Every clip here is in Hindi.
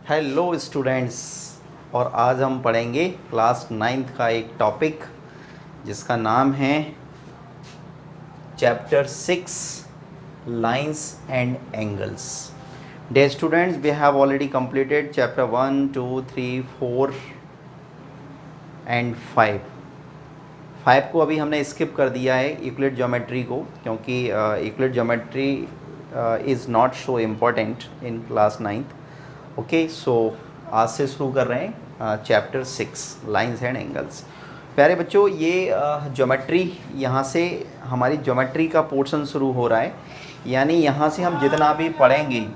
Hello students. और आज हम पढ़ेंगे क्लास 9th का एक टॉपिक जिसका नाम है chapter 6 lines and angles. Dear students, we have already completed chapter 1, 2, 3, 4 and 5। 5 को अभी हमने स्किप कर दिया है, यूक्लिड ज्योमेट्री को, क्योंकि Euclid geometry is not so important in class 9th। Okay, so आज से शुरू कर रहे हैं चैप्टर 6 लाइंस एंड एंगल्स। प्यारे बच्चों, ये ज्योमेट्री, यहाँ से हमारी ज्योमेट्री का पोर्शन शुरू हो रहा है। यानी यहाँ से हम जितना भी पढ़ेंगे,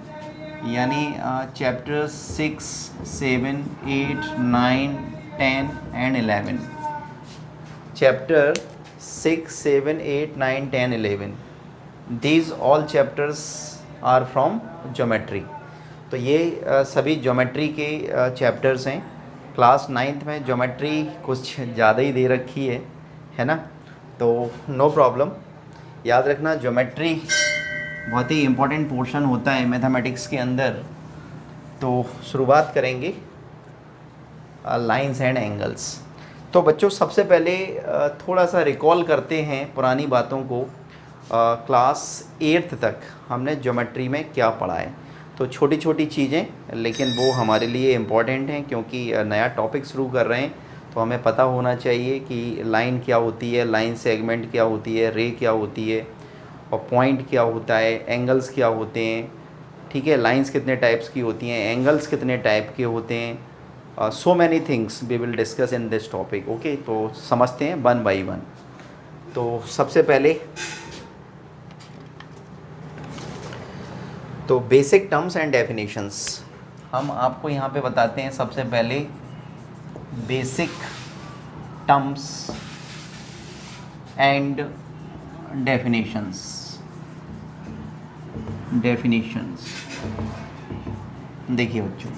यानी chapter 6, 7, 8, 9, 10 and 11, chapter 6, 7, 8, 9, 10, 11, these all chapters are from geometry। तो ये सभी ज्योमेट्री के चैप्टर्स हैं। क्लास 9th में ज्योमेट्री कुछ ज़्यादा ही दे रखी है ना, तो नो प्रॉब्लम। याद रखना, ज्योमेट्री बहुत ही इम्पोर्टेंट पोर्शन होता है मैथमेटिक्स के अंदर। तो शुरुआत करेंगे लाइंस एंड एंगल्स। तो बच्चों, सबसे पहले थोड़ा सा रिकॉल करते हैं पुरानी बातों को। क्लास 8th तक हमने ज्योमेट्री में क्या पढ़ा है। तो छोटी छोटी चीज़ें, लेकिन वो हमारे लिए इम्पॉर्टेंट हैं, क्योंकि नया टॉपिक शुरू कर रहे हैं तो हमें पता होना चाहिए कि लाइन क्या होती है, लाइन सेगमेंट क्या होती है, रे क्या होती है, और पॉइंट क्या होता है, एंगल्स क्या होते हैं। ठीक है, लाइंस कितने टाइप्स की होती हैं, एंगल्स कितने टाइप के होते हैं। So many things we will discuss in this topic. Okay, तो समझते हैं वन बाई वन। तो सबसे पहले तो बेसिक टर्म्स एंड डेफिनेशंस हम आपको यहाँ पे बताते हैं। सबसे पहले बेसिक टर्म्स एंड डेफिनेशंस। देखिए बच्चों,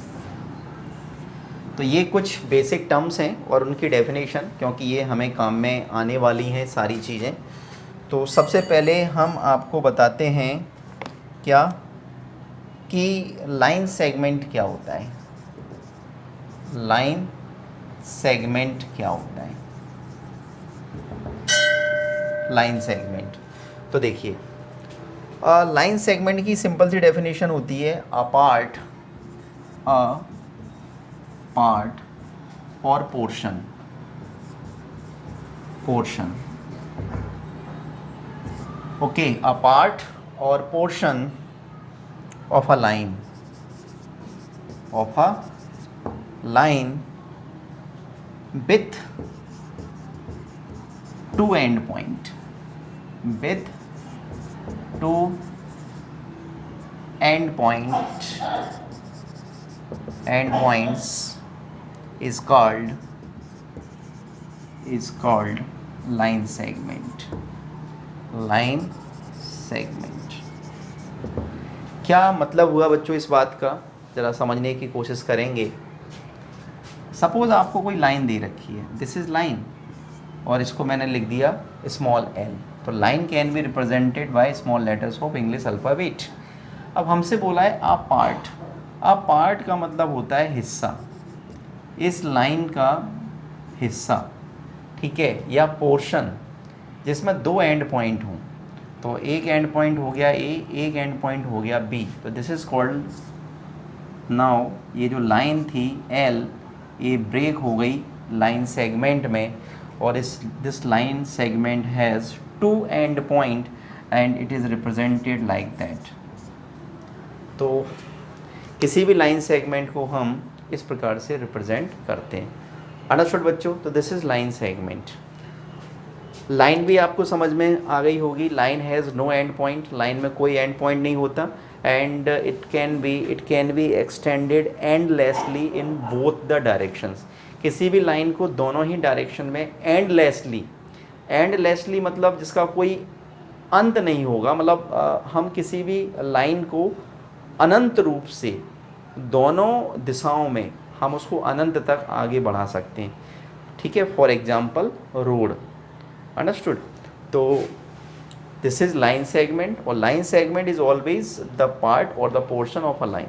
तो ये कुछ बेसिक टर्म्स हैं और उनकी डेफिनेशन, क्योंकि ये हमें काम में आने वाली हैं सारी चीज़ें। तो सबसे पहले हम आपको बताते हैं क्या कि लाइन सेगमेंट क्या होता है। लाइन सेगमेंट क्या होता है, लाइन सेगमेंट। तो देखिए, लाइन सेगमेंट की सिंपल सी डेफिनेशन होती है, अ पार्ट और पोर्शन ओके, अ पार्ट और portion of a line with two endpoints is called line segment। क्या मतलब हुआ बच्चों इस बात का, ज़रा समझने की कोशिश करेंगे। सपोज़ आपको कोई लाइन दे रखी है, दिस इज़ लाइन, और इसको मैंने लिख दिया स्मॉल एल। तो line can be represented by small letters of English alphabet. अब हमसे बोला है अ पार्ट। अ पार्ट का मतलब होता है हिस्सा, इस लाइन का हिस्सा, ठीक है, या पोर्शन जिसमें दो एंड पॉइंट हों। तो एक एंड पॉइंट हो गया ए, एक एंड पॉइंट हो गया बी। तो दिस इज़ कॉल्ड, नाउ ये जो लाइन थी एल, ये ब्रेक हो गई लाइन सेगमेंट में, और this line segment has two end point and it is represented like that. तो किसी भी लाइन सेगमेंट को हम इस प्रकार से रिप्रेजेंट करते हैं। अंडरस्टूड बच्चों? तो this is line segment. Line भी आपको समझ में आ गई होगी। Line has no end point, line में कोई एंड पॉइंट नहीं होता, and it can be extended endlessly in both the directions. किसी भी लाइन को दोनों ही डायरेक्शन में एंडलेसली मतलब जिसका कोई अंत नहीं होगा। मतलब हम किसी भी लाइन को अनंत रूप से दोनों दिशाओं में हम उसको अनंत तक आगे बढ़ा सकते हैं। ठीक है, फॉर एग्जाम्पल रोड। अंडरस्टूड? तो दिस इज लाइन सेगमेंट, और line segment is always the part और the portion of a line.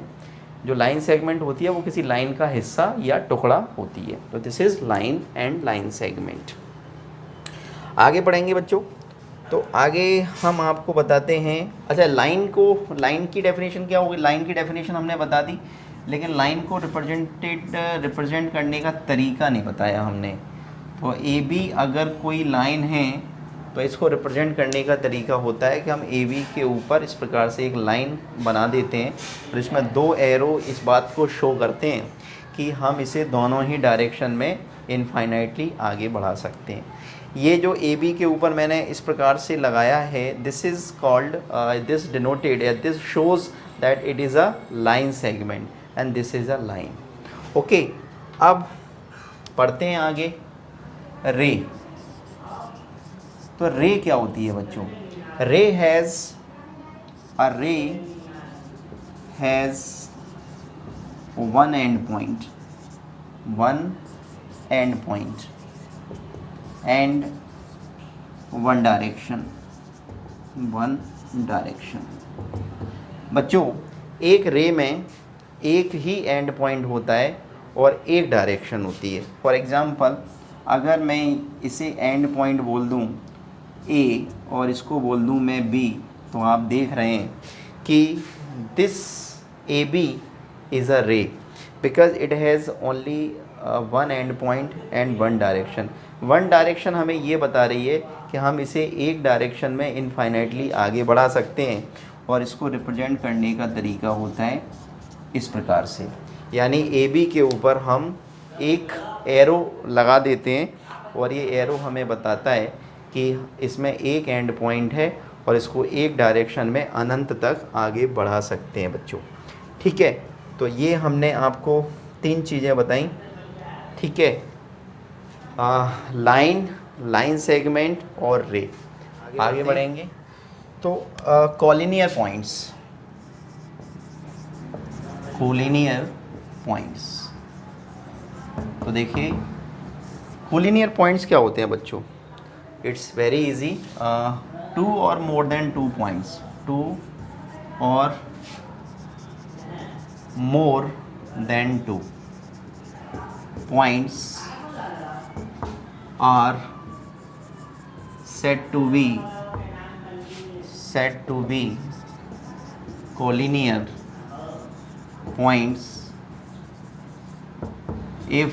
जो लाइन सेगमेंट होती है वो किसी लाइन का हिस्सा या टुकड़ा होती है। तो this is line and line segment. आगे बढ़ेंगे बच्चों, तो आगे हम आपको बताते हैं, अच्छा लाइन की डेफिनेशन क्या होगी। लाइन की डेफिनेशन हमने बता दी, लेकिन लाइन को रिप्रेजेंट करने का तरीका नहीं बताया हमने। तो ए बी अगर कोई लाइन है तो इसको रिप्रेजेंट करने का तरीका होता है कि हम ए बी के ऊपर इस प्रकार से एक लाइन बना देते हैं और इसमें दो एरो इस बात को शो करते हैं कि हम इसे दोनों ही डायरेक्शन में इनफाइनाइटली आगे बढ़ा सकते हैं। ये जो ए बी के ऊपर मैंने इस प्रकार से लगाया है, this is called, this denoted या this shows that it is a line segment and this is a line. Okay, अब पढ़ते हैं आगे रे। तो रे क्या होती है बच्चों। रे has one end point and one direction. बच्चों, एक रे में एक ही एंड पॉइंट होता है और एक डायरेक्शन होती है। फॉर एग्ज़ाम्पल, अगर मैं इसे एंड पॉइंट बोल दूं ए और इसको बोल दूं मैं बी, तो आप देख रहे हैं कि this A B is a ray because it has only one end point and one direction. One direction हमें ये बता रही है कि हम इसे एक डायरेक्शन में इनफाइनाइटली आगे बढ़ा सकते हैं और इसको रिप्रेजेंट करने का तरीका होता है इस प्रकार से, यानी ए बी के ऊपर हम एक एरो लगा देते हैं और ये एरो हमें बताता है कि इसमें एक एंड पॉइंट है और इसको एक डायरेक्शन में अनंत तक आगे बढ़ा सकते हैं बच्चों। ठीक है, तो ये हमने आपको 3 चीज़ें बताई। ठीक है, लाइन सेगमेंट और रे। आगे बढ़ेंगे तो कोलिनियर पॉइंट्स। तो देखिए कोलिनियर पॉइंट्स क्या होते हैं बच्चों। It's very easy, 2 or more than 2 points, 2 or more than 2 points are said to be collinear points if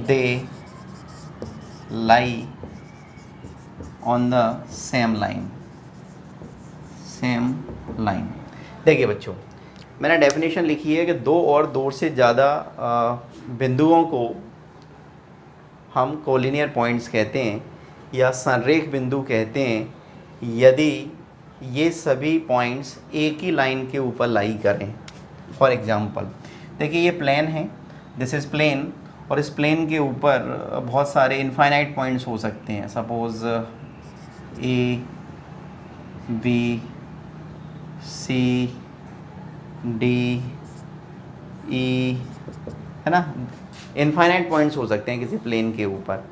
they lie on the same line। देखिए बच्चों, मैंने डेफिनेशन लिखी है कि 2 और 2 से ज़्यादा बिंदुओं को हम कोलिनियर पॉइंट्स कहते हैं या संरेख बिंदु कहते हैं यदि ये सभी पॉइंट्स एक ही लाइन के ऊपर लाई करें। फॉर एग्जांपल, देखिए ये प्लेन है, दिस इज़ प्लेन, और इस प्लेन के ऊपर बहुत सारे इनफाइनाइट पॉइंट्स हो सकते हैं। Suppose A B C D E, है ना, इनफाइनाइट पॉइंट्स हो सकते हैं किसी प्लेन के ऊपर।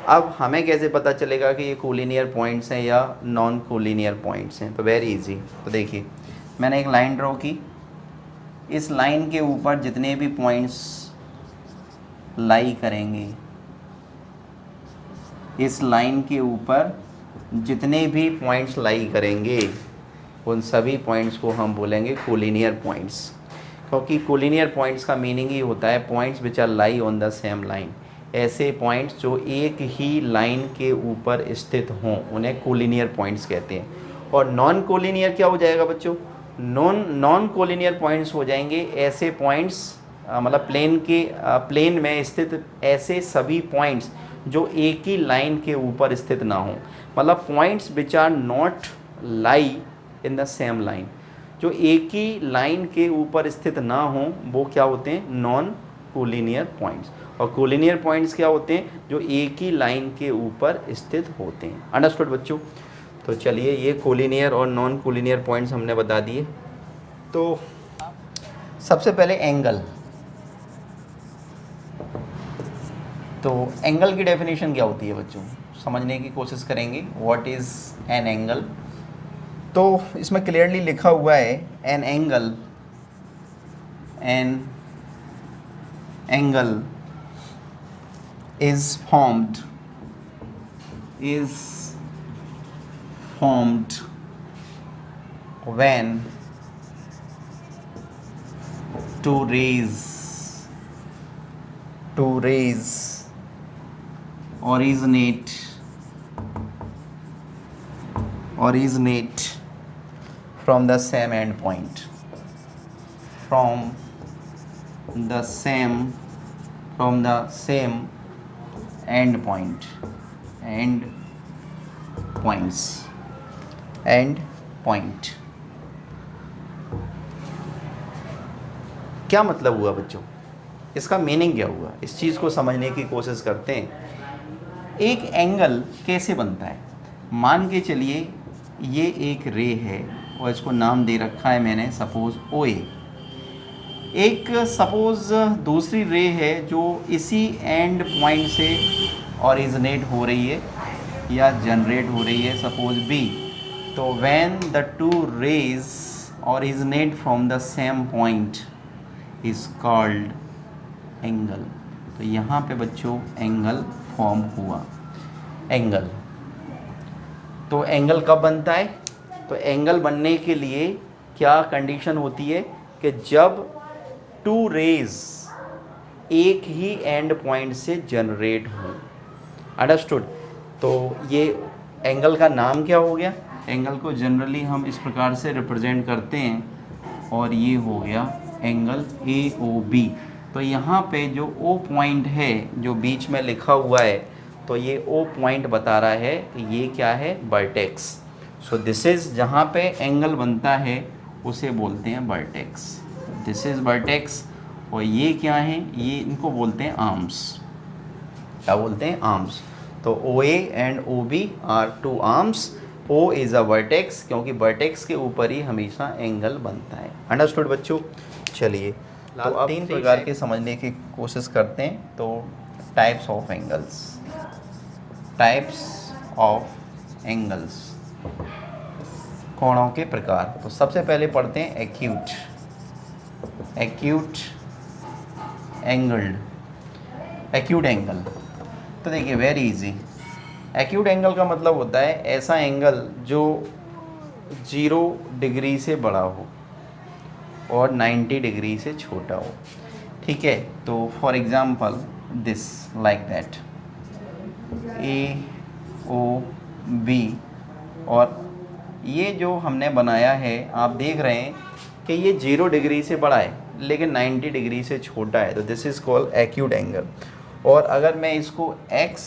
अब हमें कैसे पता चलेगा कि ये कोलिनियर पॉइंट्स हैं या नॉन कोलिनियर पॉइंट्स हैं। तो वेरी इजी, तो देखिए मैंने एक लाइन ड्रॉ की, इस लाइन के ऊपर जितने भी पॉइंट्स लाई करेंगे, इस लाइन के ऊपर जितने भी पॉइंट्स लाई करेंगे उन सभी पॉइंट्स को हम बोलेंगे कोलिनियर पॉइंट्स, क्योंकि कोलिनियर पॉइंट्स का मीनिंग ही होता है points which are lie on the same line. ऐसे पॉइंट्स जो एक ही लाइन के ऊपर स्थित हों उन्हें कोलिनियर पॉइंट्स कहते हैं। और नॉन कोलिनियर क्या हो जाएगा बच्चों, नॉन कोलिनियर पॉइंट्स हो जाएंगे ऐसे पॉइंट्स, मतलब प्लेन में स्थित ऐसे सभी पॉइंट्स जो एक ही लाइन के ऊपर स्थित ना हों, मतलब points which are not lie in the same line, जो एक ही लाइन के ऊपर स्थित ना हों वो क्या होते हैं, नॉन कोलिनियर पॉइंट्स। और कोलिनियर पॉइंट्स क्या होते हैं, जो एक ही लाइन के ऊपर स्थित होते हैं। अंडरस्टूड बच्चों। तो चलिए ये कोलिनियर और नॉन कोलिनियर पॉइंट्स हमने बता दिए। तो सबसे पहले एंगल, तो एंगल की डेफिनेशन क्या होती है बच्चों, समझने की कोशिश करेंगे। What is an angle. तो इसमें क्लियरली लिखा हुआ है an angle an angle is formed when two rays originate from the same end point, from the same end points. क्या मतलब हुआ बच्चों, इसका मीनिंग क्या हुआ, इस चीज़ को समझने की कोशिश करते हैं। एक एंगल कैसे बनता है, मान के चलिए ये एक रे है और इसको नाम दे रखा है मैंने सपोज OA। एक सपोज दूसरी रे है जो इसी एंड पॉइंट से ओरिजिनेट हो रही है या जनरेट हो रही है, सपोज B। तो when the two rays originate from the same point is called angle. तो यहाँ पे बच्चों एंगल फॉर्म हुआ। एंगल तो एंगल कब बनता है, तो एंगल बनने के लिए क्या कंडीशन होती है कि जब टू रेज एक ही एंड पॉइंट से जनरेट हो। अंडरस्टूड। तो ये एंगल का नाम क्या हो गया, एंगल को जनरली हम इस प्रकार से रिप्रेजेंट करते हैं और ये हो गया एंगल AOB। तो यहाँ पे जो O पॉइंट है जो बीच में लिखा हुआ है, तो ये O पॉइंट बता रहा है कि ये क्या है, वर्टेक्स। सो दिस इज़ जहाँ पे एंगल बनता है उसे बोलते हैं वर्टेक्स। This is vertex. और ये क्या है, ये इनको बोलते हैं आर्म्स। क्या बोलते हैं, आर्म्स। तो OA and OB are two arms. O is a vertex क्योंकि वर्टेक्स के ऊपर ही हमेशा एंगल बनता है। अंडरस्टूड बच्चों। चलिए तो अब 3 प्रकार के समझने की कोशिश करते हैं। तो टाइप्स ऑफ एंगल्स, कोणों के प्रकार। तो सबसे पहले पढ़ते हैं एक्यूट एंगल। तो देखिए वेरी इजी। एक्यूट एंगल का मतलब होता है ऐसा एंगल जो 0 डिग्री से बड़ा हो और 90 डिग्री से छोटा हो। ठीक है, तो for example this like that AOB। और ये जो हमने बनाया है आप देख रहे हैं कि ये 0 डिग्री से बड़ा है लेकिन 90 डिग्री से छोटा है, तो this is called acute angle. और अगर मैं इसको x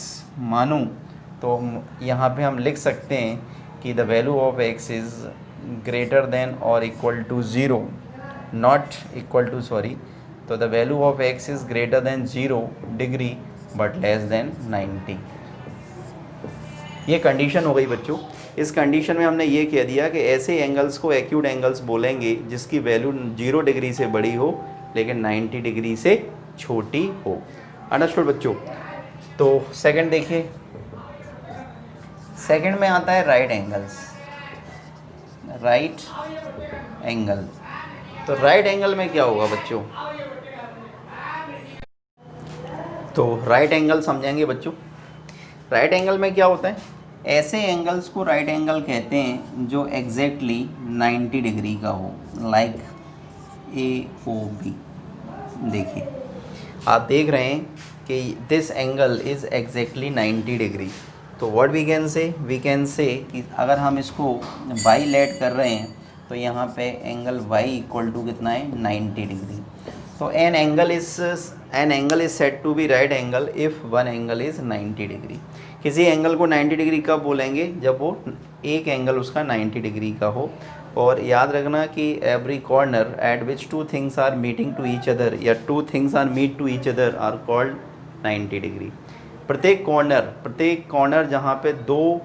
मानूं तो यहाँ पे हम लिख सकते हैं कि the value of x is greater than और equal to 0, not equal to sorry. तो the value of x is greater than 0 degree but less than 90। ये कंडीशन हो गई बच्चों। इस कंडीशन में हमने ये कह दिया कि ऐसे एंगल्स को एक्यूट एंगल्स बोलेंगे जिसकी वैल्यू 0 डिग्री से बड़ी हो लेकिन 90 डिग्री से छोटी हो। अंडरस्टूड बच्चों। तो सेकंड देखिए, सेकंड में आता है राइट एंगल। तो राइट एंगल में क्या होगा बच्चों, तो राइट एंगल समझेंगे बच्चों। राइट एंगल में क्या होता है, ऐसे एंगल्स को राइट एंगल कहते हैं जो एग्जैक्टली 90 डिग्री का हो, लाइक AOB। देखिए आप देख रहे हैं कि this angle is exactly 90 degree. तो व्हाट वी कैन से कि अगर हम इसको वाई लेट कर रहे हैं तो यहाँ पे एंगल y इक्वल टू कितना है, 90 डिग्री। तो an angle is set to be right angle if one angle is 90 degree. किसी एंगल को 90 डिग्री कब बोलेंगे, जब वो एक एंगल उसका 90 डिग्री का हो। और याद रखना कि every corner at which two things are meeting to each other या two things are meet to each other are called 90 degree. प्रत्येक कॉर्नर जहाँ पे दो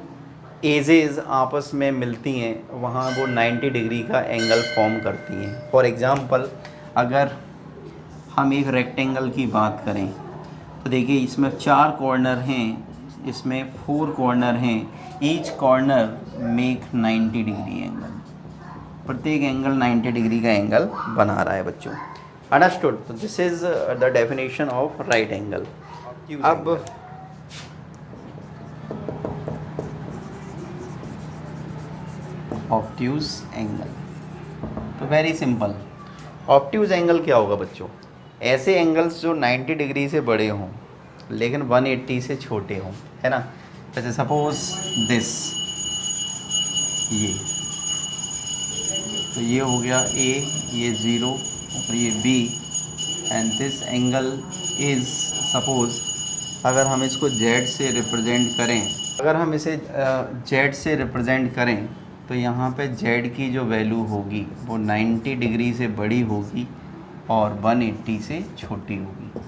एजेस आपस में मिलती हैं वहाँ वो 90 डिग्री का एंगल फॉर्म करती हैं। फॉर एग्ज़ाम्पल अगर हम एक रेक्टेंगल की बात करें तो देखिए इसमें 4 कॉर्नर हैं, इसमें 4 कॉर्नर हैं। Each corner make 90 degree angle. प्रत्येक एंगल 90 डिग्री का एंगल बना रहा है बच्चों। अंडरस्टूड। तो this is the definition of right angle. अब ऑब्ट्यूज एंगल, तो वेरी सिंपल। ऑब्ट्यूज एंगल क्या होगा बच्चों? ऐसे एंगल्स जो 90 डिग्री से बड़े हों लेकिन 180 से छोटे हों, है ना। जैसे सपोज दिस, ये तो ये हो गया ए, ये 0 और ये बी, and this angle is suppose, अगर हम इसको जेड से रिप्रेजेंट करें, अगर हम इसे जेड से रिप्रेजेंट करें तो यहाँ पे जेड की जो वैल्यू होगी वो 90 डिग्री से बड़ी होगी और 180 से छोटी होगी।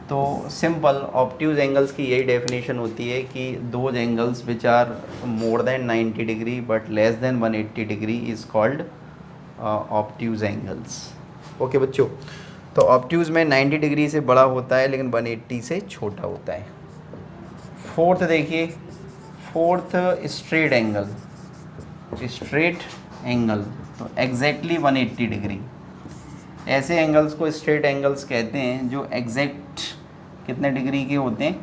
तो सिंपल ऑब्ट्यूज एंगल्स की यही डेफिनेशन होती है कि those angles which are more than 90 degree but less than 180 degree is called obtuse angles. Okay बच्चों, तो ऑब्ट्यूज में 90 डिग्री से बड़ा होता है लेकिन 180 से छोटा होता है। फोर्थ देखिए, fourth straight angle. Straight angle तो एग्जैक्टली 180 डिग्री। ऐसे एंगल्स को स्ट्रेट एंगल्स कहते हैं जो एग्जैक्ट कितने डिग्री के होते हैं?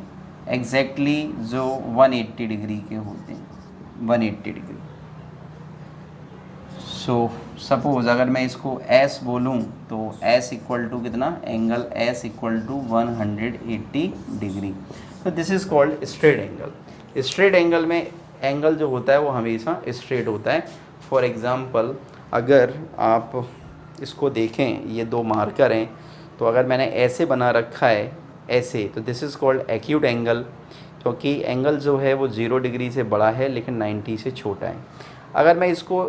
एग्जैक्टली जो 180 डिग्री के होते हैं, 180 डिग्री। सो सपोज अगर मैं इसको S बोलूं तो S इक्वल टू कितना? Angle S equal to 180 degree. तो this is called straight angle. Straight angle में एंगल जो होता है वो हमेशा स्ट्रेट होता है। फॉर एग्ज़ाम्पल अगर आप इसको देखें, ये दो मार्कर हैं, तो अगर मैंने ऐसे बना रखा है ऐसे, तो this is called acute angle, क्योंकि एंगल जो है वो 0 डिग्री से बड़ा है लेकिन 90 से छोटा है। अगर मैं इसको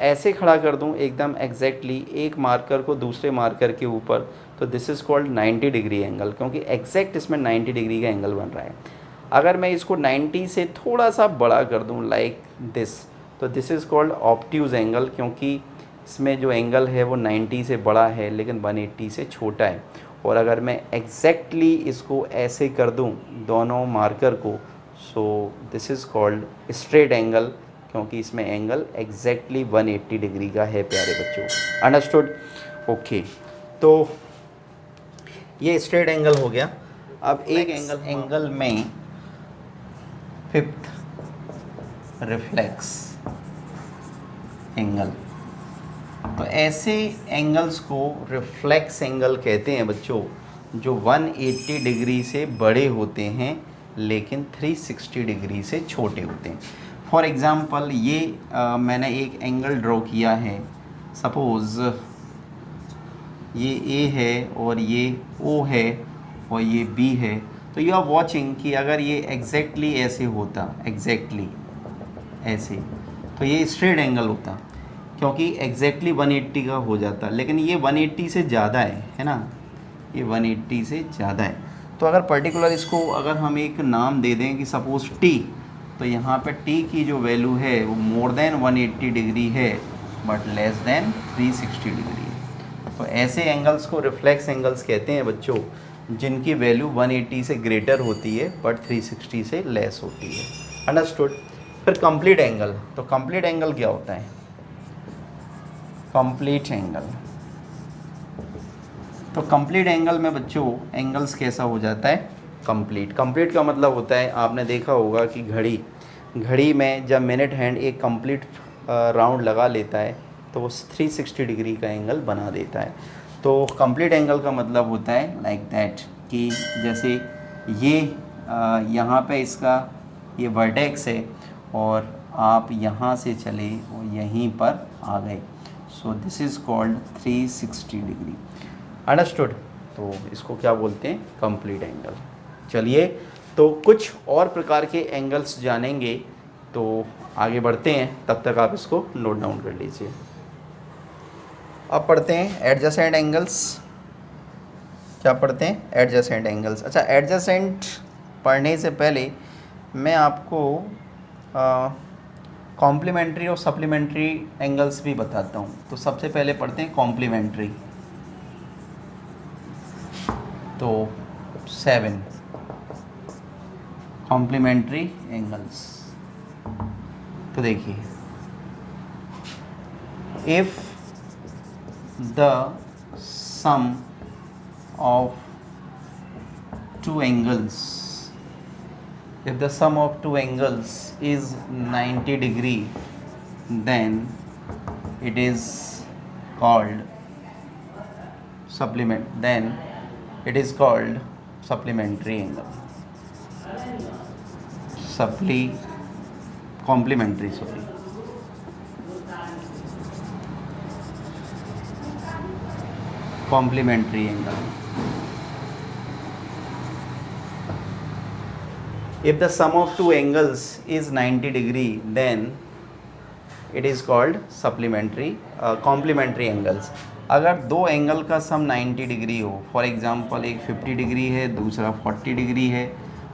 ऐसे खड़ा कर दूं एकदम एग्जैक्टली एक मार्कर को दूसरे मार्कर के ऊपर, तो this is called 90 degree angle, क्योंकि एग्जैक्ट इसमें 90 डिग्री का एंगल बन रहा है। अगर मैं इसको 90 से थोड़ा सा बड़ा कर दूं लाइक दिस, तो this is called obtuse angle, क्योंकि इसमें जो एंगल है वो 90 से बड़ा है लेकिन 180 से छोटा है। और अगर मैं एग्जैक्टली इसको ऐसे कर दूं दोनों मार्कर को, सो this is called straight angle, क्योंकि इसमें एंगल एग्जैक्टली 180 डिग्री का है प्यारे बच्चों। अंडरस्टूड? ओके, तो ये स्ट्रेट एंगल हो गया। अब एक एंगल में फिफ्थ रिफ्लेक्स एंगल। तो ऐसे एंगल्स को रिफ्लेक्स एंगल कहते हैं बच्चों, जो 180 डिग्री से बड़े होते हैं लेकिन 360 डिग्री से छोटे होते हैं। फॉर एग्ज़ाम्पल ये मैंने एक एंगल ड्रॉ किया है, सपोज़ ये A है और ये O है और ये B है। तो यू आर वॉचिंग कि अगर ये एग्जैक्टली ऐसे होता, एग्जैक्टली ऐसे, तो ये स्ट्रेट एंगल होता, क्योंकि एग्जैक्टली 180 का हो जाता, लेकिन ये 180 से ज़्यादा है ना, ये 180 से ज़्यादा है। तो अगर पर्टिकुलर इसको अगर हम एक नाम दे दें कि सपोज़ T, तो यहाँ पे T की जो वैल्यू है वो मोर देन 180 डिग्री है बट लेस देन 360 डिग्री है। तो ऐसे एंगल्स को रिफ्लेक्स एंगल्स कहते हैं बच्चों, जिनकी वैल्यू 180 से ग्रेटर होती है बट 360 से लेस होती है। अंडरस्टूड? फिर कंप्लीट एंगल। तो कंप्लीट एंगल क्या होता है? कंप्लीट एंगल, तो कंप्लीट एंगल में बच्चों एंगल्स कैसा हो जाता है? कंप्लीट। कंप्लीट का मतलब होता है, आपने देखा होगा कि घड़ी में जब मिनट हैंड एक कंप्लीट राउंड लगा लेता है तो वो 360 डिग्री का एंगल बना देता है। तो कंप्लीट एंगल का मतलब होता है लाइक दैट, कि जैसे ये यहाँ पे इसका ये वर्टेक्स है और आप यहाँ से चले और यहीं पर आ गए, सो this is called 360 degree. Understood? तो इसको क्या बोलते हैं? Complete angle. चलिए, तो कुछ और प्रकार के एंगल्स जानेंगे, तो आगे बढ़ते हैं, तब तक आप इसको नोट डाउन कर लीजिए। अब पढ़ते हैं एडजेसेंट एंगल्स। क्या पढ़ते हैं? Adjacent angles. अच्छा, एडजेसेंट पढ़ने से पहले मैं आपको कॉम्प्लीमेंट्री और सप्लीमेंट्री एंगल्स भी बताता हूँ। तो सबसे पहले पढ़ते हैं कॉम्प्लीमेंट्री। तो 7 कॉम्प्लीमेंट्री एंगल्स। तो देखिए, if the sum of two angles, if the sum of two angles is 90 degree, then it is called supplementary angle, complementary angle. If the sum of two angles is 90 degree, then it is called complementary angles. अगर दो एंगल का सम 90 डिग्री हो, फॉर एग्जांपल एक 50 डिग्री है, दूसरा 40 डिग्री है,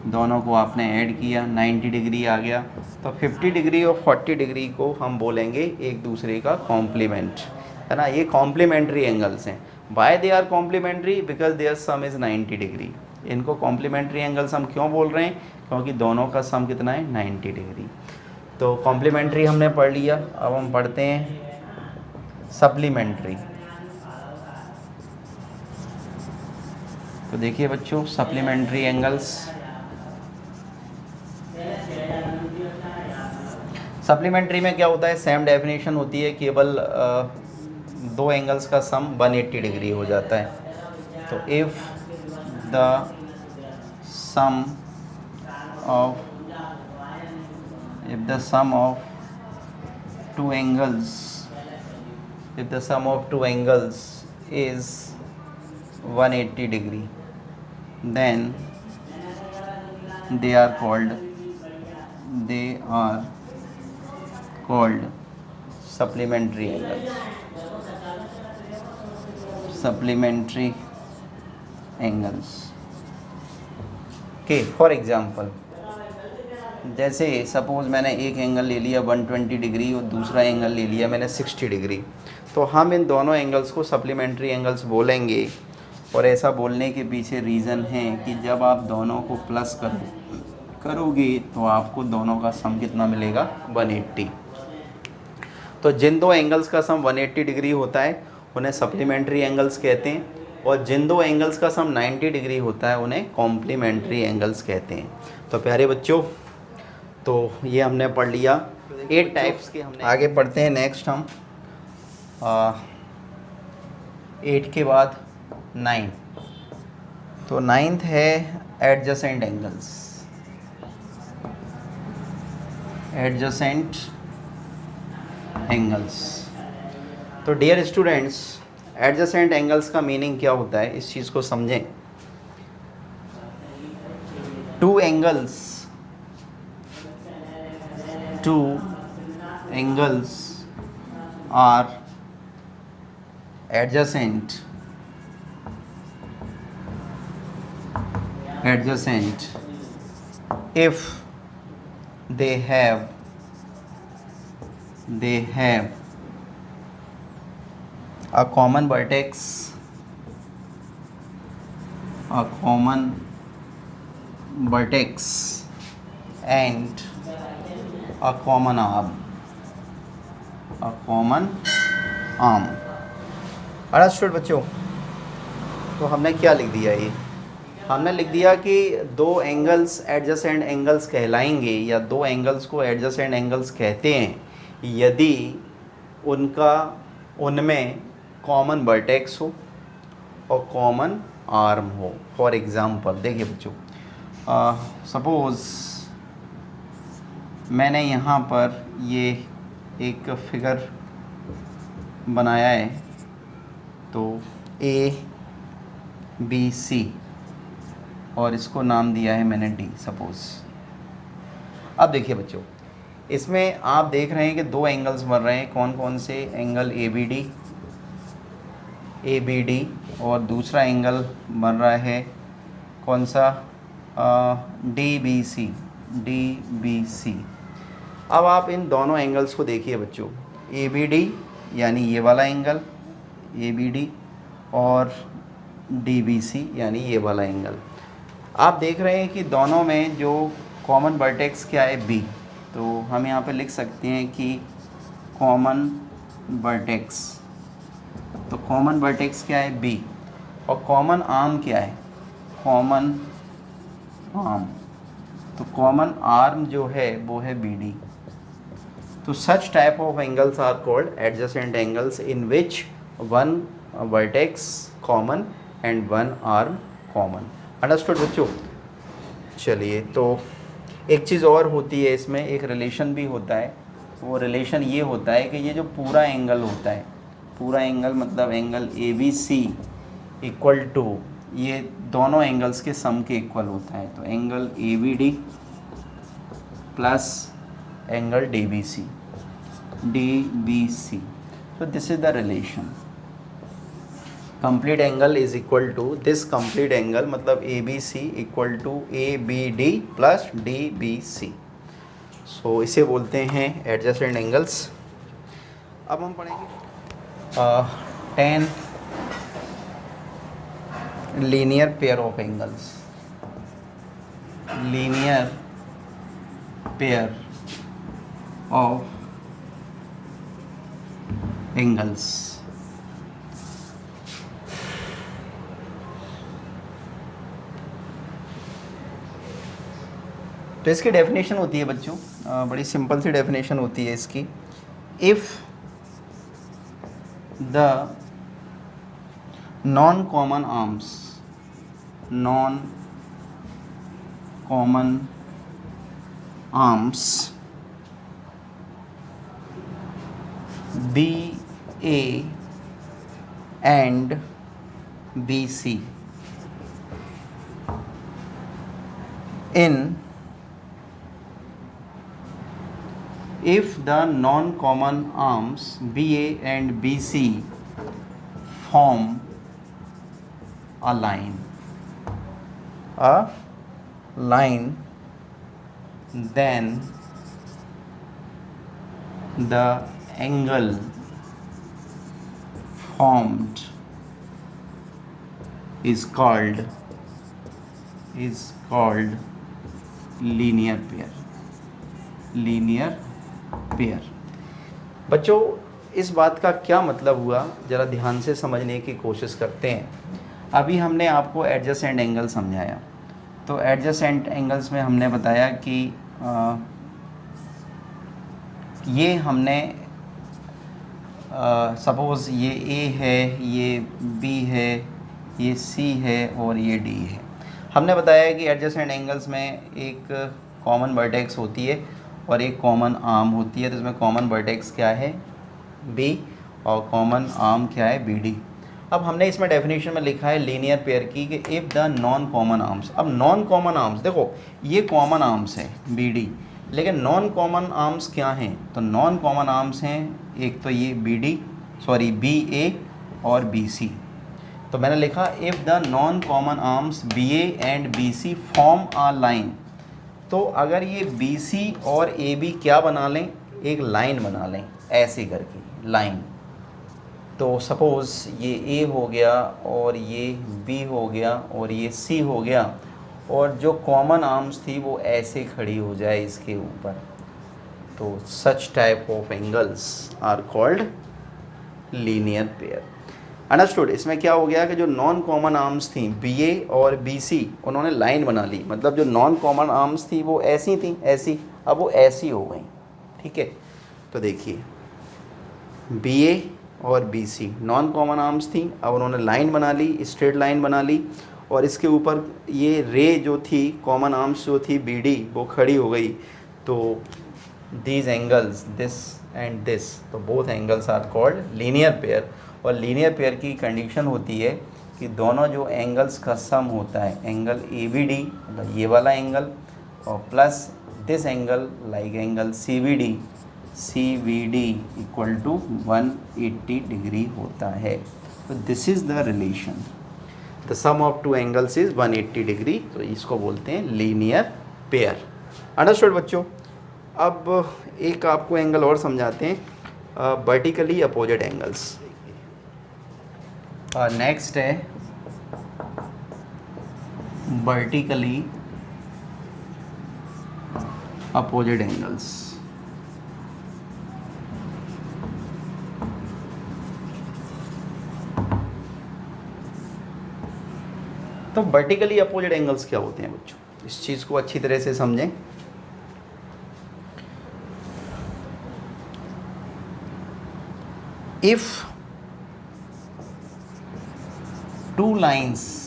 दोनों को आपने ऐड किया 90 डिग्री आ गया, तो 50 डिग्री और 40 डिग्री को हम बोलेंगे एक दूसरे का कॉम्प्लीमेंट, है ना। ये कॉम्प्लीमेंट्री एंगल्स हैं। Why they are complementary? Because their sum is 90 degree. इनको कॉम्प्लीमेंट्री एंगल्स हम क्यों बोल रहे हैं? क्योंकि दोनों का सम कितना है? 90 डिग्री। तो कॉम्प्लीमेंट्री हमने पढ़ लिया, अब हम पढ़ते हैं सप्लीमेंट्री। तो देखिए बच्चों, सप्लीमेंट्री एंगल्स, सप्लीमेंट्री में क्या होता है? सेम डेफिनेशन होती है, केवल दो एंगल्स का सम 180 डिग्री हो जाता है। तो if the sum of two angles is 180 degree, then they are called supplementary angles. Okay, for example, जैसे सपोज़ मैंने एक एंगल ले लिया 120 डिग्री और दूसरा एंगल ले लिया मैंने 60 डिग्री, तो हम इन दोनों एंगल्स को सप्लीमेंट्री एंगल्स बोलेंगे। और ऐसा बोलने के पीछे रीज़न है कि जब आप दोनों को प्लस करोगे तो आपको दोनों का सम कितना मिलेगा? 180। तो जिन दो एंगल्स का सम 180 डिग्री होता है उन्हें सप्लीमेंट्री एंगल्स कहते हैं, और जिन दो एंगल्स का सम 90 डिग्री होता है उन्हें कॉम्प्लीमेंट्री एंगल्स कहते हैं। तो प्यारे बच्चों, तो ये हमने पढ़ लिया 8 टाइप्स के। हमने आगे पढ़ते हैं नेक्स्ट हम 8 के बाद 9। तो 9th है एडजेसेंट एंगल्स। तो डियर स्टूडेंट्स, एडजेसेंट एंगल्स का मीनिंग क्या होता है, इस चीज़ को समझें। Two angles are adjacent if they have a common vertex and a common arm। Understood बच्चों? तो हमने क्या लिख दिया? ये हमने लिख दिया कि दो एंगल्स एडजेसेंट एंगल्स कहलाएंगे, या दो एंगल्स को एडजेसेंट एंगल्स कहते हैं यदि उनमें कॉमन वर्टेक्स हो और कॉमन आर्म हो। फॉर एग्ज़ाम्पल देखिए बच्चों, सपोज़ मैंने यहाँ पर ये एक फिगर बनाया है, तो ABC और इसको नाम दिया है मैंने D सपोज़। अब देखिए बच्चों, इसमें आप देख रहे हैं कि दो एंगल्स बन रहे हैं। कौन कौन से? एंगल ABD और दूसरा एंगल बन रहा है कौन सा? DBC। अब आप इन दोनों एंगल्स को देखिए बच्चों, ABD यानी ये वाला एंगल ABD और DBC यानी ये वाला एंगल। आप देख रहे हैं कि दोनों में जो कॉमन वर्टेक्स क्या है? B। तो हम यहाँ पे लिख सकते हैं कि कॉमन वर्टेक्स तो कॉमन वर्टेक्स क्या है बी, और कॉमन आर्म क्या है कॉमन आर्म, तो कॉमन आर्म जो है वो है बी डी। तो such type of angles are called adjacent angles in which one vertex common and one arm common. Understood बच्चों? चलिए, तो एक चीज़ और होती है इसमें, एक रिलेशन भी होता है। वो रिलेशन ये होता है कि ये जो पूरा एंगल होता है, पूरा एंगल मतलब angle A B C equal to ये दोनों एंगल्स के सम के इक्वल होता है। तो angle A B D plus angle D B C, तो this is the relation. Complete angle is equal to this complete angle मतलब A B C equal to A B D plus D B C. So इसे बोलते हैं एडजेसेंट एंगल्स। अब हम पढ़ेंगे 10 linear pair of angles, linear pair of angles. तो इसकी डेफिनेशन होती है बच्चों, बड़ी सिंपल सी डेफिनेशन होती है इसकी। If the non common arms, non common arms B A and B C in if the non-common arms BA and BC form a line, then the angle formed is called linear pair. बच्चों, इस बात का क्या मतलब हुआ ज़रा ध्यान से समझने की कोशिश करते हैं। अभी हमने आपको एडजेसेंट एंगल समझाया, तो एडजेसेंट एंगल्स में हमने बताया कि ये हमने सपोज़ ये ए है, ये बी है, ये सी है और ये डी है। हमने बताया कि एडजेसेंट एंगल्स में एक कॉमन वर्टेक्स होती है और एक कॉमन आर्म होती है। तो इसमें कॉमन वर्टेक्स क्या है बी और कॉमन आर्म क्या है बी डी। अब हमने इसमें डेफिनेशन में लिखा है लीनियर पेयर की कि if the non common arms. अब नॉन कॉमन आर्म्स देखो, ये कॉमन आर्म्स है बी डी, लेकिन नॉन कॉमन आर्म्स क्या हैं? तो नॉन कॉमन आर्म्स हैं एक तो ये बी ए और बी सी। तो मैंने लिखा if the non common arms B A and B C form a line. तो अगर ये बी सी और ए बी क्या बना लें, एक लाइन बना लें ऐसे करके लाइन। तो सपोज़ ये ए हो गया और ये बी हो गया और ये सी हो गया, और जो कॉमन आर्म्स थी वो ऐसे खड़ी हो जाए इसके ऊपर। तो such type of angles are called linear pair. Understood? इसमें क्या हो गया कि जो नॉन कॉमन आर्म्स थी बी ए और बी सी, उन्होंने लाइन बना ली। मतलब जो नॉन कॉमन आर्म्स थी वो ऐसी थी, ऐसी, अब वो ऐसी हो गई। ठीक है, तो देखिए बी ए और B C non common arms थी, अब उन्होंने लाइन बना ली, स्ट्रेट लाइन बना ली, और इसके ऊपर ये रे जो थी कॉमन आर्म्स जो थी बी डी वो खड़ी हो गई। तो these angles this and this, तो both angles are called linear pair. और लीनियर पेयर की कंडीशन होती है कि दोनों जो एंगल्स का सम होता है, एंगल ए बी डी मतलब ये वाला एंगल और plus this angle like angle C V D equal to 180 degree होता है। तो this is the relation, the sum of two angles is 180 degree. तो इसको बोलते हैं लीनियर पेयर। अंडरस्टूड बच्चों? अब एक आपको एंगल और समझाते हैं, वर्टिकली अपोजिट एंगल्स। नेक्स्ट है वर्टिकली अपोजिट एंगल्स। तो वर्टिकली अपोजिट एंगल्स क्या होते हैं बच्चों, इस चीज़ को अच्छी तरह से समझें। If two lines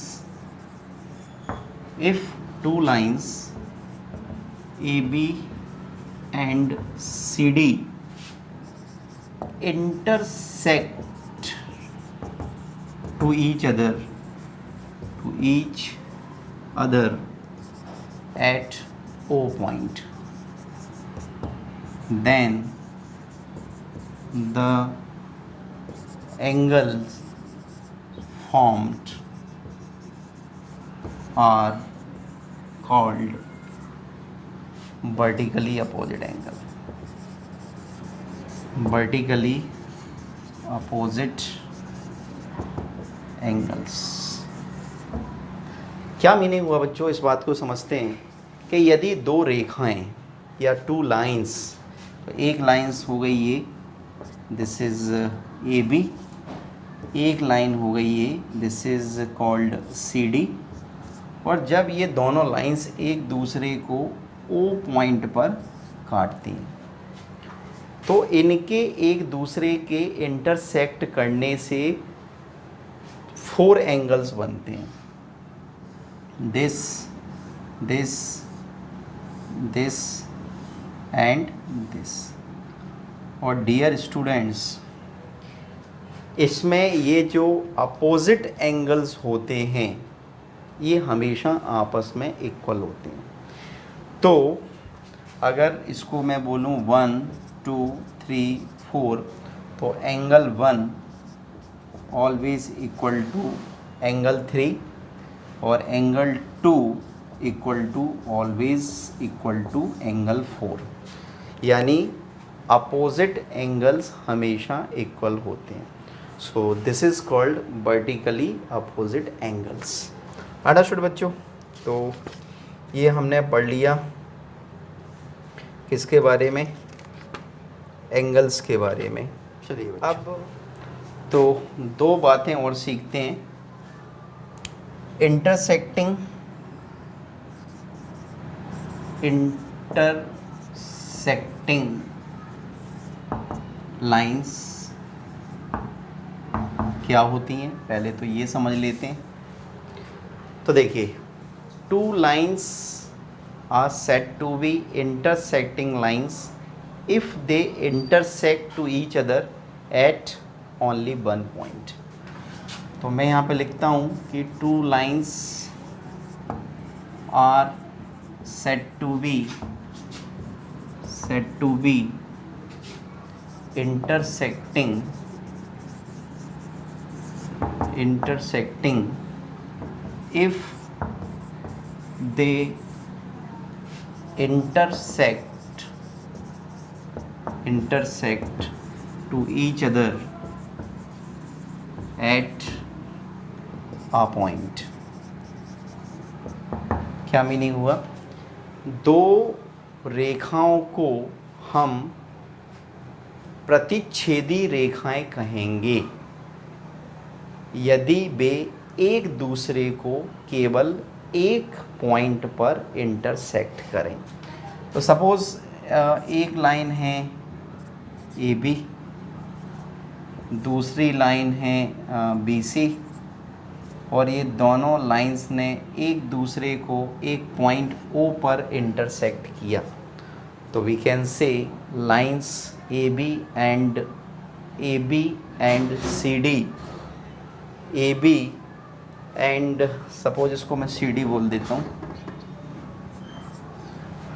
AB and CD intersect to each other at O point, then the angles formed are called vertically opposite angle. Vertically opposite angles क्या मीनिंग हुआ बच्चों, इस बात को समझते हैं कि यदि दो रेखाएं या टू लाइंस, तो एक लाइंस हो गई ये, दिस इज AB, एक लाइन हो गई ये, दिस इज कॉल्ड CD, और जब ये दोनों लाइंस एक दूसरे को O पॉइंट पर काटती हैं तो इनके एक दूसरे के इंटरसेक्ट करने से 4 एंगल्स बनते हैं, दिस एंड दिस। और डियर स्टूडेंट्स, इसमें ये जो अपोजिट एंगल्स होते हैं ये हमेशा आपस में इक्वल होते हैं। तो अगर इसको मैं बोलूँ 1 2 3 4, तो angle 1 always equal to angle 3 और angle 2 equal to always equal to angle 4, यानी अपोजिट एंगल्स हमेशा इक्वल होते हैं। So this is called vertically opposite angles. Understood बच्चों? तो ये हमने पढ़ लिया किसके बारे में, एंगल्स के बारे में। चलिए अब तो 2 बातें और सीखते हैं, इंटरसेक्टिंग लाइंस क्या होती हैं, पहले तो ये समझ लेते हैं। तो देखिए, 2 lines are said to be intersecting lines if they intersect to each other at only one point। तो मैं यहाँ पे लिखता हूँ कि 2 lines are said to be intersecting if they intersect to each other at a point। क्या मीनिंग हुआ, 2 रेखाओं को हम प्रतिच्छेदी रेखाएं कहेंगे यदि वे एक दूसरे को केवल एक पॉइंट पर इंटरसेक्ट करें। तो सपोज़ एक लाइन है AB, दूसरी लाइन है BC, और ये दोनों लाइंस ने एक दूसरे को एक पॉइंट O पर इंटरसेक्ट किया, तो we can say lines AB and CD, AB and suppose इसको मैं CD बोल देता हूँ।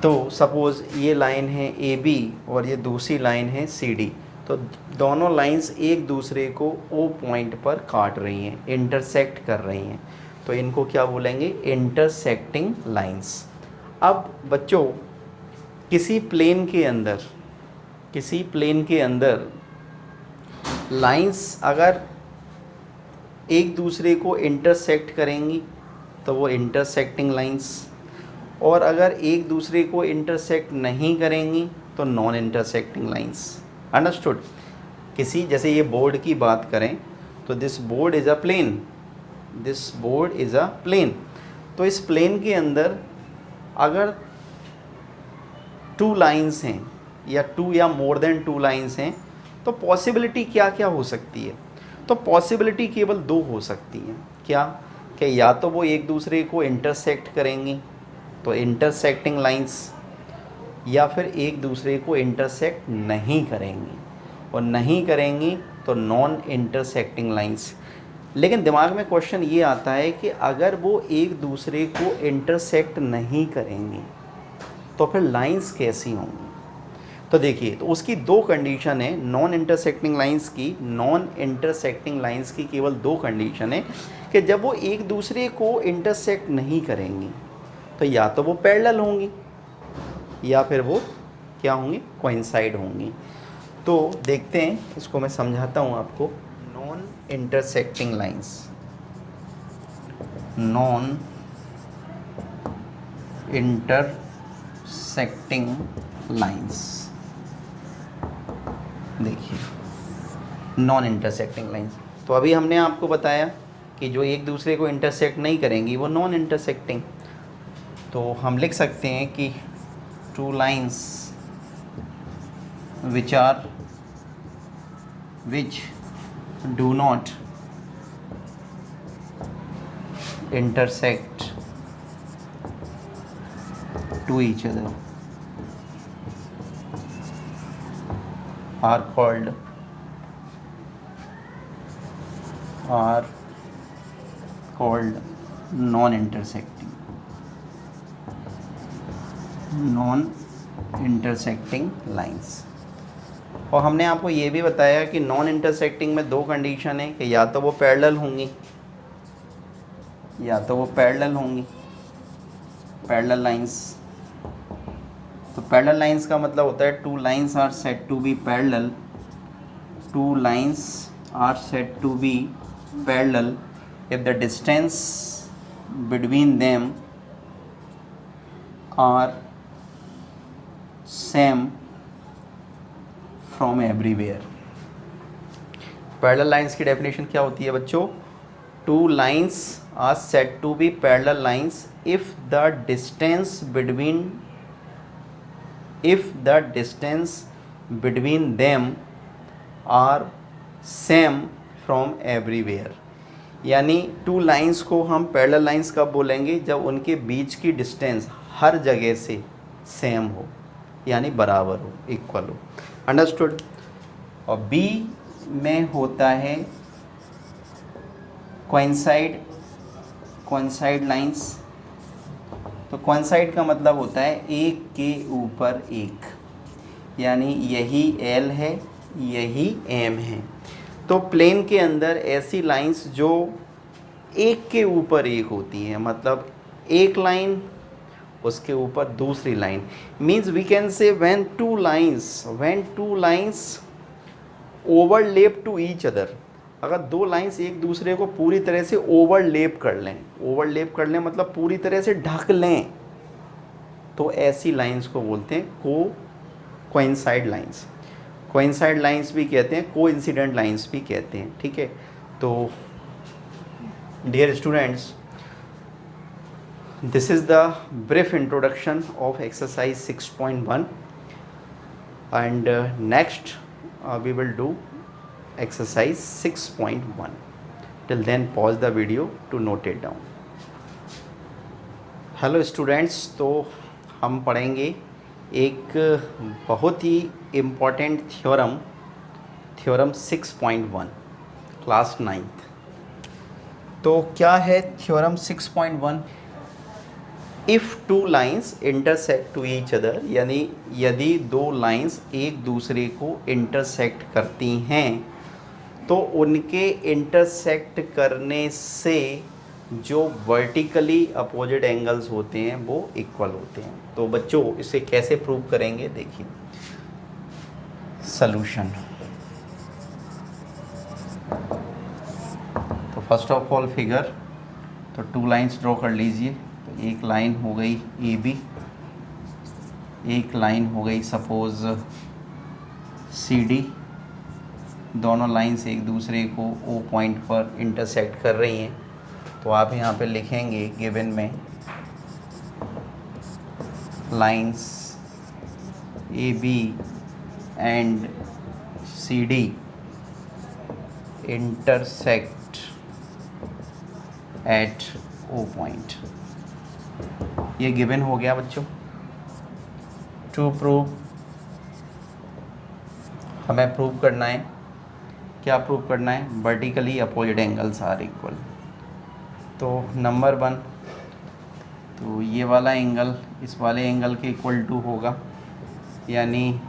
तो सपोज़ ये लाइन है AB और ये दूसरी लाइन है CD, तो दोनों लाइंस एक दूसरे को O पॉइंट पर काट रही हैं, इंटरसेक्ट कर रही हैं, तो इनको क्या बोलेंगे, इंटरसेक्टिंग लाइंस। अब बच्चों, किसी प्लेन के अंदर लाइंस अगर एक दूसरे को इंटरसेक्ट करेंगी तो वो इंटरसेक्टिंग लाइंस, और अगर एक दूसरे को इंटरसेक्ट नहीं करेंगी तो नॉन इंटरसेक्टिंग लाइंस। अंडरस्टूड? किसी जैसे ये बोर्ड की बात करें तो this board is a plane, this board is a plane. तो इस प्लेन के अंदर अगर 2 लाइंस हैं या 2 या मोर देन 2 लाइंस हैं तो पॉसिबिलिटी क्या क्या हो सकती है? तो पॉसिबिलिटी केवल 2 हो सकती हैं। क्या? कि या तो वो एक दूसरे को इंटरसेक्ट करेंगी, तो इंटरसेक्टिंग लाइंस, या फिर एक दूसरे को इंटरसेक्ट नहीं करेंगी, और नहीं करेंगी तो नॉन इंटरसेक्टिंग लाइंस। लेकिन दिमाग में क्वेश्चन ये आता है कि अगर वो एक दूसरे को इंटरसेक्ट नहीं करेंगी तो फिर लाइंस कैसी होंगी? तो देखिए, तो उसकी 2 कंडीशन है नॉन इंटरसेक्टिंग लाइंस की। नॉन इंटरसेक्टिंग लाइंस की केवल 2 कंडीशन है कि जब वो एक दूसरे को इंटरसेक्ट नहीं करेंगी तो या तो वो पैरेलल होंगी या फिर वो क्या होंगी? कोइंसाइड होंगी। तो देखते हैं, इसको मैं समझाता हूँ आपको। Non intersecting lines, non intersecting lines, देखिए नॉन इंटरसेक्टिंग लाइंस। तो अभी हमने आपको बताया कि जो एक दूसरे को इंटरसेक्ट नहीं करेंगी वो नॉन इंटरसेक्टिंग। तो हम लिख सकते हैं कि 2 lines which do not intersect to each other are called non-intersecting lines. और हमने आपको ये भी बताया कि नॉन इंटरसेक्टिंग में 2 कंडीशन है कि या तो वो पैरेलल होंगी, पैरेलल लाइंस। तो पैरेलल लाइंस का मतलब होता है 2 lines are said to be parallel, 2 lines are said to be parallel if the distance between them are same from everywhere। Parallel lines की डेफिनेशन क्या होती है बच्चों? 2 lines are said to be parallel lines if the distance between them are same from everywhere। यानी 2 लाइंस को हम पैरेलल लाइंस कब बोलेंगे? जब उनके बीच की डिस्टेंस हर जगह से सेम हो, यानी बराबर हो, इक्वल हो। अंडरस्टूड? और बी में होता है कोइंसाइड लाइंस। तो कोइंसाइड का मतलब होता है एक के ऊपर एक, यानी यही एल है, यही एम है। तो प्लेन के अंदर ऐसी लाइंस जो एक के ऊपर एक होती हैं, मतलब एक लाइन उसके ऊपर दूसरी line, means we can say when two lines overlap to each other. अगर 2 लाइंस एक दूसरे को पूरी तरह से ओवरलैप कर लें मतलब पूरी तरह से ढक लें, तो ऐसी लाइंस को बोलते हैं कोइंसाइड लाइंस। कोइंसाइड लाइंस भी कहते हैं, कोइंसिडेंट लाइंस भी कहते हैं। ठीक है, तो dear students, this is the brief introduction of exercise 6.1 and next we will do exercise 6.1. Till then pause the video to note it down. Hello students, तो हम पढ़ेंगे एक बहुत ही इम्पॉर्टेंट थ्योरम 6.1 क्लास 9th। तो क्या है theorem 6.1? If 2 lines intersect to each other, यानी यदि 2 लाइंस एक दूसरे को इंटरसेक्ट करती हैं तो उनके इंटरसेक्ट करने से जो वर्टिकली अपोजिट एंगल्स होते हैं वो इक्वल होते हैं। तो बच्चों इसे कैसे प्रूव करेंगे? देखिए सॉल्यूशन। तो फर्स्ट ऑफ ऑल फिगर, तो 2 लाइंस ड्रॉ कर लीजिए। तो एक लाइन हो गई ए बी, एक लाइन हो गई सपोज सी डी। दोनों लाइंस एक दूसरे को ओ पॉइंट पर इंटरसेक्ट कर रही हैं। तो आप यहाँ पे लिखेंगे गिवन में lines A B and C D intersect at O point. ये गिवन हो गया बच्चों। टू प्रूव, हमें प्रूव करना है, क्या प्रूव करना है? Vertically opposite angles are equal. तो नंबर 1, तो ये वाला एंगल इस वाले एंगल के इक्वल टू होगा, यानी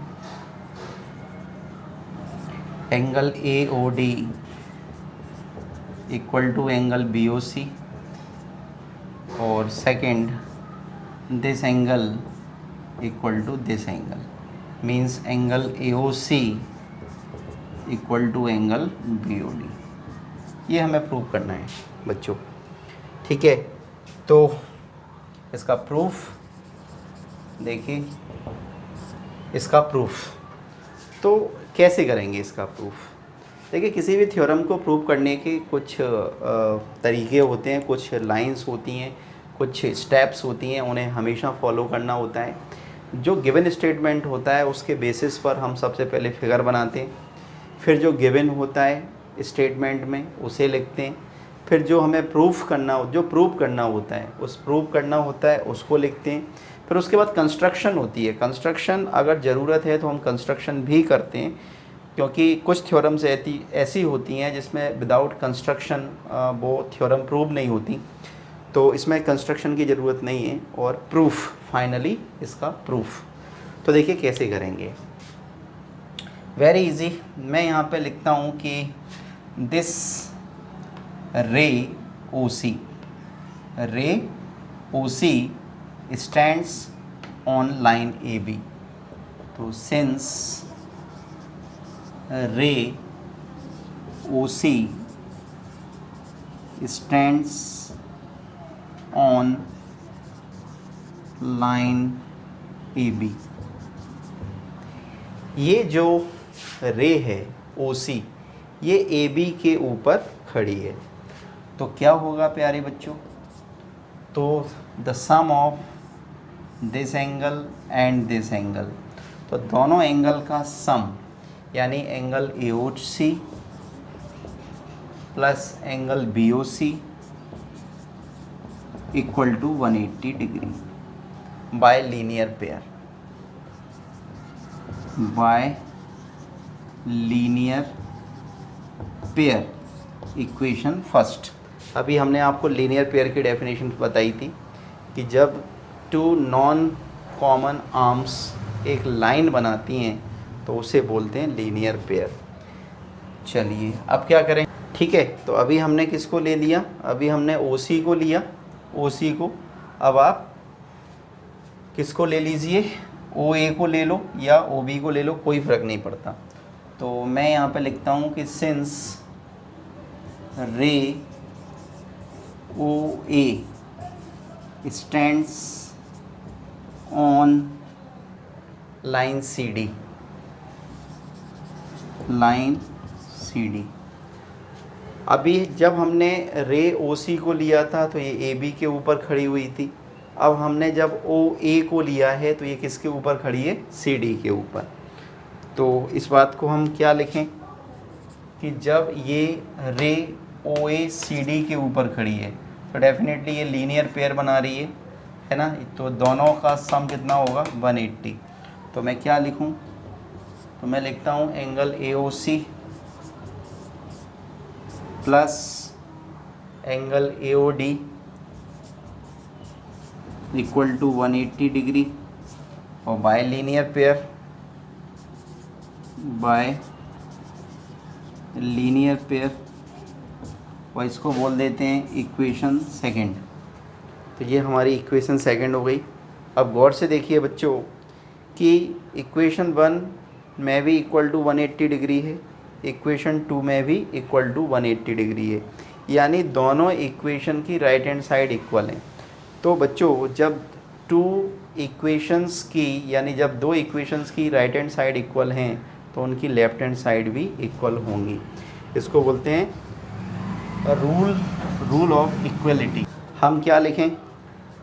angle A O D equal to angle B O C, और second this angle equal to this angle, means angle A O C equal to angle B O D. ये हमें प्रूव करना है बच्चों, ठीक है। तो इसका प्रूफ देखिए, इसका प्रूफ तो कैसे करेंगे इसका प्रूफ? देखिए, किसी भी थ्योरम को प्रूव करने के कुछ तरीके होते हैं, कुछ लाइंस होती हैं, कुछ स्टेप्स होती हैं, उन्हें हमेशा फॉलो करना होता है। जो गिवन स्टेटमेंट होता है उसके बेसिस पर हम सबसे पहले फिगर बनाते हैं, फिर जो गिवन होता है स्टेटमेंट में उसे लिखते हैं, फिर जो हमें प्रूव करना होता है उस प्रूव करना होता है उसको लिखते हैं, फिर उसके बाद कंस्ट्रक्शन होती है। कंस्ट्रक्शन अगर ज़रूरत है तो हम कंस्ट्रक्शन भी करते हैं, क्योंकि कुछ थ्योरम्स ऐसी होती हैं जिसमें विदाउट कंस्ट्रक्शन वो थ्योरम प्रूव नहीं होती, तो इसमें कंस्ट्रक्शन की ज़रूरत नहीं है। और प्रूफ, फाइनली इसका प्रूफ तो देखिए कैसे करेंगे। वेरी इजी, मैं यहाँ पे लिखता हूँ कि this ray O C stands on line A B. तो since ray O C stands on line A B, ये जो रे है ओ सी, ये ए बी के ऊपर खड़ी है, तो क्या होगा प्यारे बच्चों? तो the sum of this angle and this angle, तो दोनों एंगल का सम, यानी angle A O C plus angle B O C equal to 180 degree by linear pair, by linear pair equation first. अभी हमने आपको लीनियर पेयर की डेफिनेशन बताई थी कि जब टू नॉन कॉमन आर्म्स एक लाइन बनाती हैं तो उसे बोलते हैं लीनियर पेयर। चलिए अब क्या करें? ठीक है, तो अभी हमने किसको ले लिया? अभी हमने OC को लिया, OC को। अब आप किसको ले लीजिए? OA को ले लो या OB को ले लो, कोई फ़र्क नहीं पड़ता। तो मैं यहाँ पे लिखता हूँ कि सिंस रे OA stands on line CD, अभी जब हमने रे OC को लिया था तो ये AB के ऊपर खड़ी हुई थी। अब हमने जब OA को लिया है तो ये किसके ऊपर खड़ी है? CD के ऊपर। तो इस बात को हम क्या लिखें कि जब ये रे OA CD के ऊपर खड़ी है तो डेफिनेटली ये लीनियर पेयर बना रही है ना? तो दोनों का सम कितना होगा? 180। तो मैं क्या लिखूं? तो मैं लिखता हूं angle AOC plus angle AOD equal to 180 degree, और बाय लीनियर पेयर, और इसको बोल देते हैं इक्वेशन सेकंड। तो ये हमारी इक्वेशन सेकंड हो गई। अब गौर से देखिए बच्चों कि इक्वेशन 1 में भी इक्वल टू 180 डिग्री है, इक्वेशन 2 में भी इक्वल टू 180 डिग्री है, यानी दोनों इक्वेशन की राइट हैंड साइड इक्वल हैं। तो बच्चों जब दो इक्वेशंस की राइट हैंड साइड इक्वल हैं तो उनकी लेफ्ट हैंड साइड भी इक्वल होंगी। इसको बोलते हैं रूल ऑफ इक्वलिटी। हम क्या लिखें,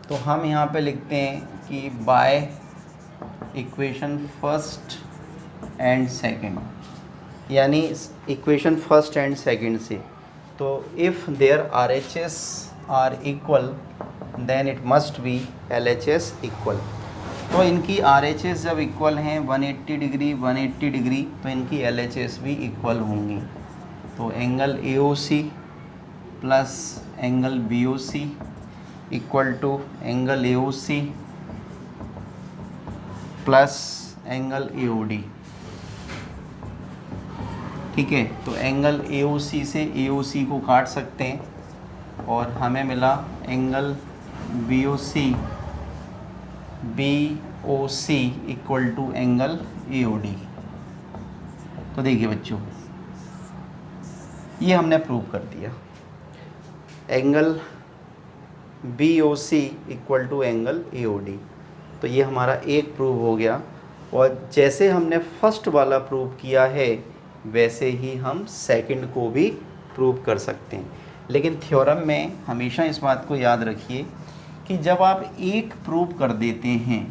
तो हम यहाँ पे लिखते हैं कि by equation first and second, यानी इक्वेशन फर्स्ट एंड सेकंड से, तो if their RHS are equal then it must be LHS equal. तो इनकी RHS जब इक्वल हैं 180 डिग्री 180 डिग्री, तो इनकी LHS भी इक्वल होंगी। तो angle AOC plus angle BOC equal to angle AOC plus angle AOD। ठीक है, तो एंगल AOC से AOC को काट सकते हैं और हमें मिला angle BOC equal to angle AOD। तो देखिए बच्चों, ये हमने प्रूव कर दिया, angle BOC equal to angle AOD। तो ये हमारा एक प्रूव हो गया, और जैसे हमने फर्स्ट वाला प्रूव किया है वैसे ही हम सेकंड को भी प्रूव कर सकते हैं। लेकिन थ्योरम में हमेशा इस बात को याद रखिए कि जब आप एक प्रूव कर देते हैं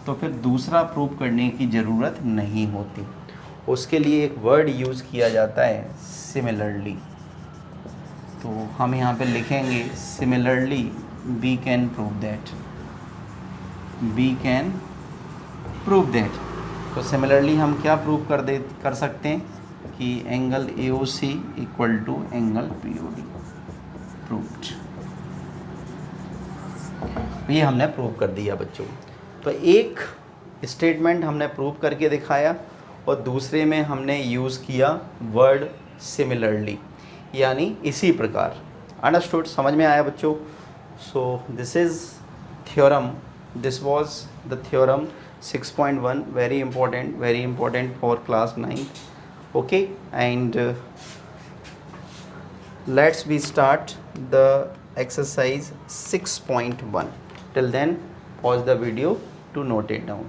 तो फिर दूसरा प्रूव करने की ज़रूरत नहीं होती। उसके लिए एक वर्ड यूज़ किया जाता है, सिमिलरली। तो हम यहाँ पे लिखेंगे similarly we can prove that, we can prove that. तो सिमिलरली हम क्या प्रूव कर सकते हैं कि angle AOC equal to angle POD proved. ये हमने प्रूव कर दिया बच्चों। तो एक स्टेटमेंट हमने प्रूव करके दिखाया और दूसरे में हमने यूज़ किया वर्ड सिमिलरली, यानी इसी प्रकार। अंडरस्टूड, समझ में आया बच्चों? सो this is theorem, this was the theorem 6.1, very important for class 9th. Okay, and let's we start the exercise 6.1. Till then, pause the video to note it down.